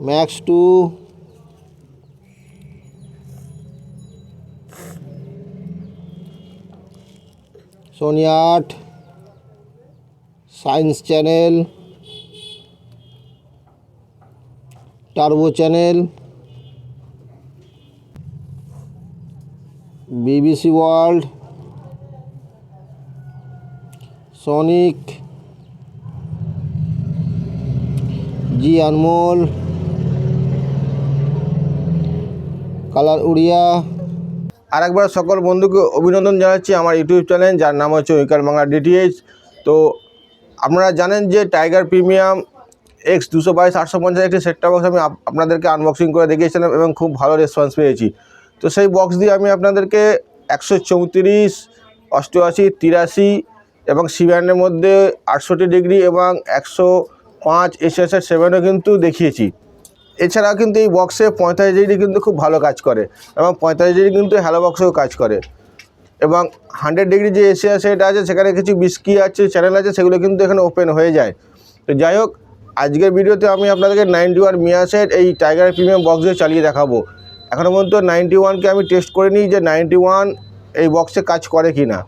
Max 2, Sony 8, Science Channel, Turbo Channel, BBC World, Sonic, Zee Anmol, Colour Oriya. আরেকবার সকল বন্ধুকে অভিনন্দন জানাচ্ছি আমার ইউটিউব চ্যানেল, যার নাম হচ্ছে উইকার বাংলা ডিটিএইচ। তো আপনারা জানেন যে টাইগার প্রিমিয়াম X 222 850 একটি সেট টপ বক্স আমি আপনাদেরকে আনবক্সিং করে দেখিয়েছিলাম এবং খুব ভালো রেসপন্স পেয়েছি। তো সেই বক্স দিয়ে আমি আপনাদেরকে 134, 88, 83 এবং সি ব্যান্ডের মধ্যে 68 ডিগ্রি এবং 105 SS7ও কিন্তু দেখিয়েছি। এছাড়াও কিন্তু এই বক্সে 45 ডিগ্রি কিন্তু খুব ভালো কাজ করে এবং 45 ডিগ্রি কিন্তু হ্যালো বক্সেও কাজ করে এবং 100 ডিগ্রি যে এসি সেট আছে সেখানে কিছু বিস্কি আছে, চ্যানেল আছে, সেগুলো কিন্তু এখানে ওপেন হয়ে যায়। তো যাই হোক, আজকের ভিডিওতে আমি আপনাদেরকে 91 মিয়া সেট এই টাইগার প্রিমিয়াম বক্স দিয়ে চালিয়ে দেখাবো। এখনও পর্যন্ত 91কে আমি টেস্ট করে নিই যে 91 এই বক্সে কাজ করে কি না।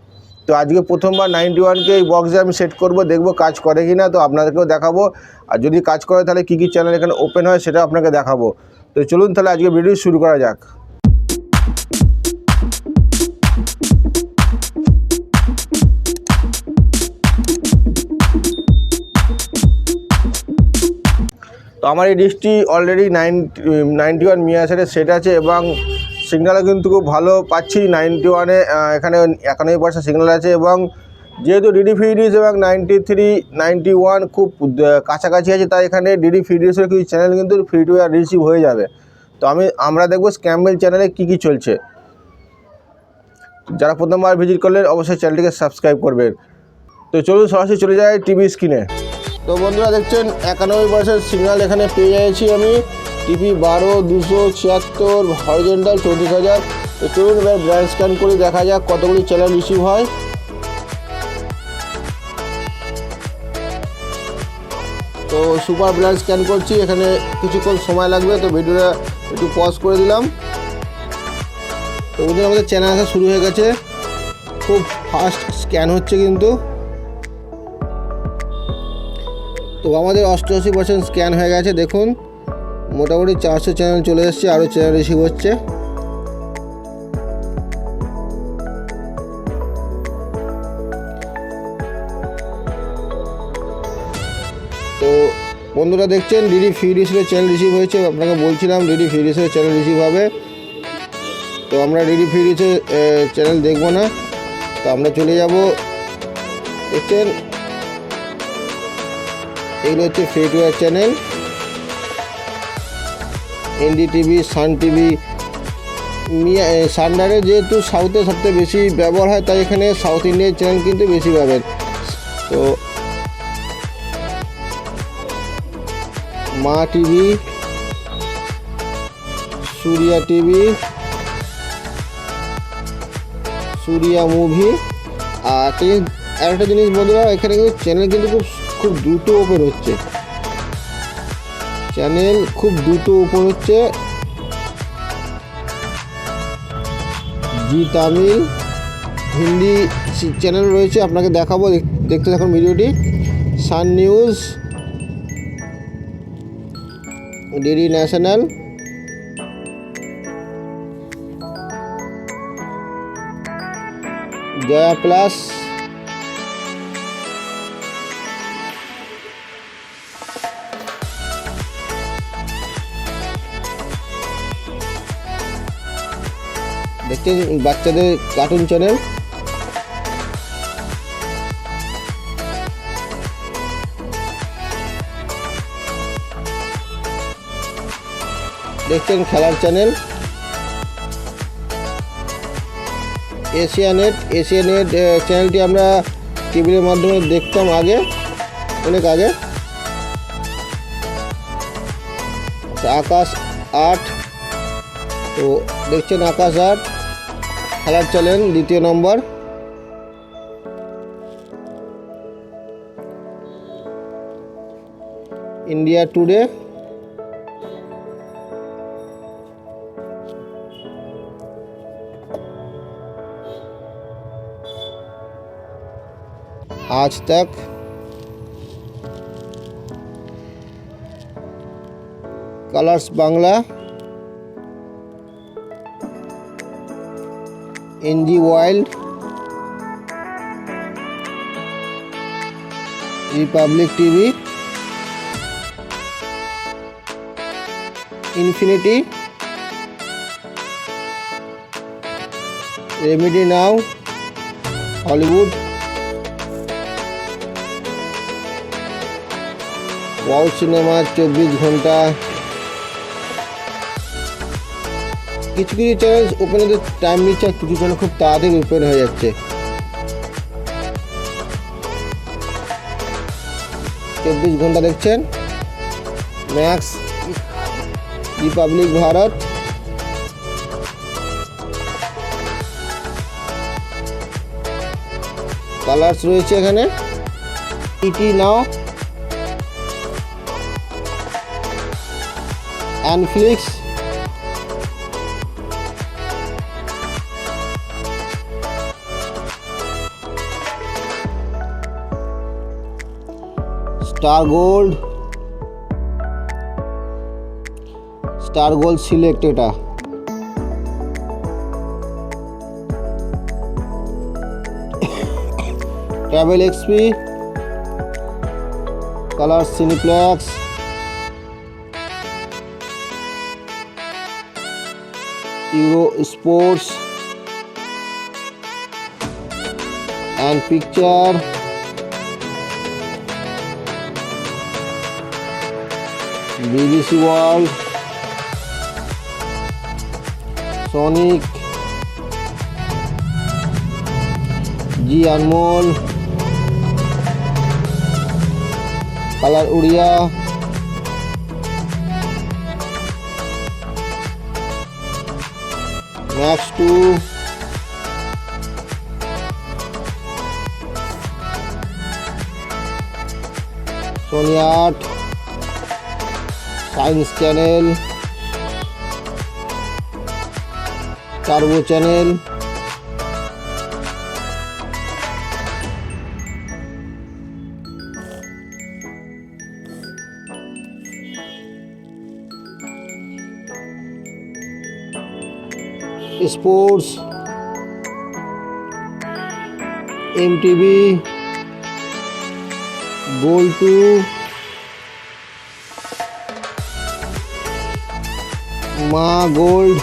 তো আজকে প্রথমবার 91কে এই বক্সে আমি সেট করব, দেখব কাজ করে কি না। তো আপনাদেরকেও দেখাবো, আর যদি কাজ করে তাহলে কী কী চ্যানেল এখানে ওপেন হয় সেটা আপনাকে দেখাবো। তো চলুন তাহলে আজকে ভিডিও শুরু করা যাক। তো আমার এই ডিশটি অলরেডি 91 মিয়া সেটের সেট আছে এবং সিগন্যালও কিন্তু খুব ভালো পাচ্ছি। 91-এ এখানে 91% সিগন্যাল আছে এবং যেহেতু ডিডি ফ্রি ডিশ এবং 93, 91 খুব কাছাকাছি আছে, তাই এখানে ডিডি ফ্রি ডিশের কিছু চ্যানেল কিন্তু ফ্রি টু এয়ার রিসিভ হয়ে যাবে। তো আমরা দেখব স্ক্যাম্বেল চ্যানেলে কী কী চলছে। যারা প্রথমবার ভিজিট করলেন অবশ্যই চ্যানেলটিকে সাবস্ক্রাইব করবেন। তো চলুন সরাসরি চলে যাই টিভি স্ক্রিনে। তো বন্ধুরা দেখছেন 91% সিগন্যাল এখানে পেয়ে যাচ্ছি আমি। TV 12, 276, horizontal 34,000। তো চলুন এবার ব্র্যান্ড স্ক্যান করে দেখা যাক কতগুলি চ্যানেল রিসিভ হয়। তো সুপার ব্র্যান্ড স্ক্যান করছি, এখানে কিছুক্ষণ সময় লাগবে, তো ভিডিওটা একটু পজ করে দিলাম। তো বন্ধুরা আমাদের চ্যানেল আসা শুরু হয়ে গেছে, খুব ফাস্ট স্ক্যান হচ্ছে কিন্তু। তো আমাদের 88% স্ক্যান হয়ে গেছে, দেখুন মোটামুটি 400 চ্যানেল চলে এসেছে, আরও চ্যানেল রিসিভ হচ্ছে। তো বন্ধুরা দেখছেন ডিডি ফ্রি ডিশের চ্যানেল রিসিভ হয়েছে, আপনাকে বলছিলাম ডিডি ফ্রি ডিশের চ্যানেল রিসিভ হবে। তো আমরা ডিডি ফ্রি ডিশের চ্যানেল দেখব না, তো আমরা চলে যাব। দেখছেন এগুলো হচ্ছে free to air channel, NDTV, Sun TV, সানডারে যেহেতু সাউথে সবথেকে বেশি ব্যবহার হয়, তাই এখানে সাউথ ইন্ডিয়ান চ্যানেল কিন্তু বেশি পাবেন। তো মা টিভি, সূর্যা টিভি, সূর্যা মুভি। আর একটা জিনিস বন্ধুরা, এখানে কিন্তু চ্যানেল কিন্তু খুব দ্রুত ওপেন হচ্ছে, চ্যানেল খুব দ্রুত ওপেন হচ্ছে। জি তামিল, হিন্দি চ্যানেল রয়েছে, আপনাকে দেখাবো, দেখতে থাকুন ভিডিওটি। Sun News, DD National, Jaya Plus, দেখছেন বাচ্চাদের কার্টুন চ্যানেল। দেখছেন খেলার চ্যানেল। এশিয়ানেট চ্যানেলটি আমরা টিভির মাধ্যমে দেখতাম আগে, অনেক আগে। আকাশ 8, তো দেখছেন আকাশ 8 খেলার চ্যানেল, দ্বিতীয় নম্বর। ইন্ডিয়া টুডে, आज तक, Colors Bangla, NG Wild, Republic TV, Infinity, Remedy Now, Hollywood, Wow Cinema 24 घंटा। কিছু কিছু চ্যানেল ওপেন হতে টাইম নিচ্ছে, আর কিছু চ্যানেল খুব তাড়াতাড়ি ওপেন হয়ে যাচ্ছে। 24 ঘন্টা দেখছেন, ম্যাক্স, রিপাবলিক ভারত, কালার্স রয়েছে এখানে, ইটি নাও, অ্যানফ্লিক্স, स्टार गोल्ड सिलेक्ट এটা, Travel XP, Colour Cineplex, Euro Sports and Picture, BBC World, Sonic, Zee Anmol, Colour Oriya, Max 2, Sony 8, Science Channel, Turbo Channel, Sports, MTV, Gold 2, Maa Gold,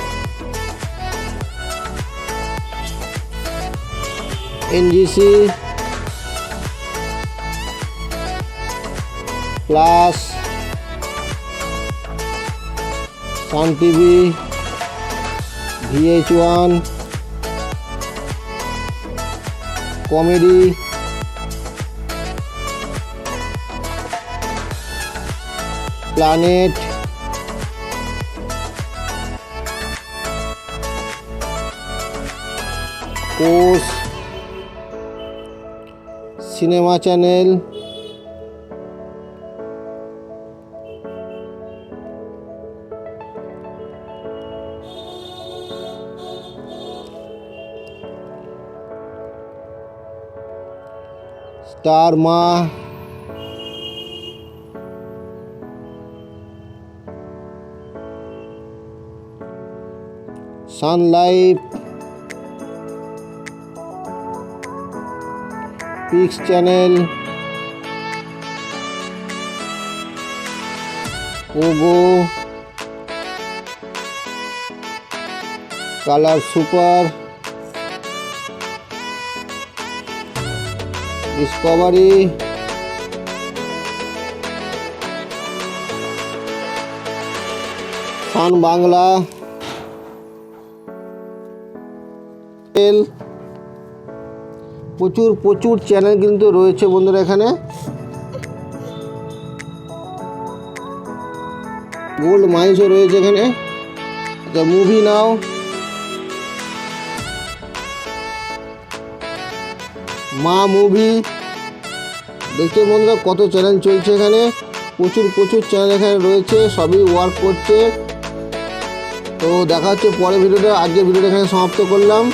NGC, Plus, Sun TV, VH1, Comedy, Planet, कोर्स, Cinema Channel, Star Maa, Sun Life, Pix Channel, ओगो, Colour Super, Discovery, Sun Bangla, প্রচুর প্রচুর channel কিন্তু রয়েছে বন্ধুরা এখানে। Gold মাইন্সও রয়েছে এখানে। আচ্ছা, মুভি নাও, মা মুভি, দেখতে বন্ধুরা কত চ্যানেল চলছে এখানে। প্রচুর প্রচুর চ্যানেল এখানে রয়েছে, সবই ওয়ার্ক করছে। তো দেখা হচ্ছে পরের ভিডিওটা। আজকে ভিডিওটা এখানে সমাপ্ত করলাম।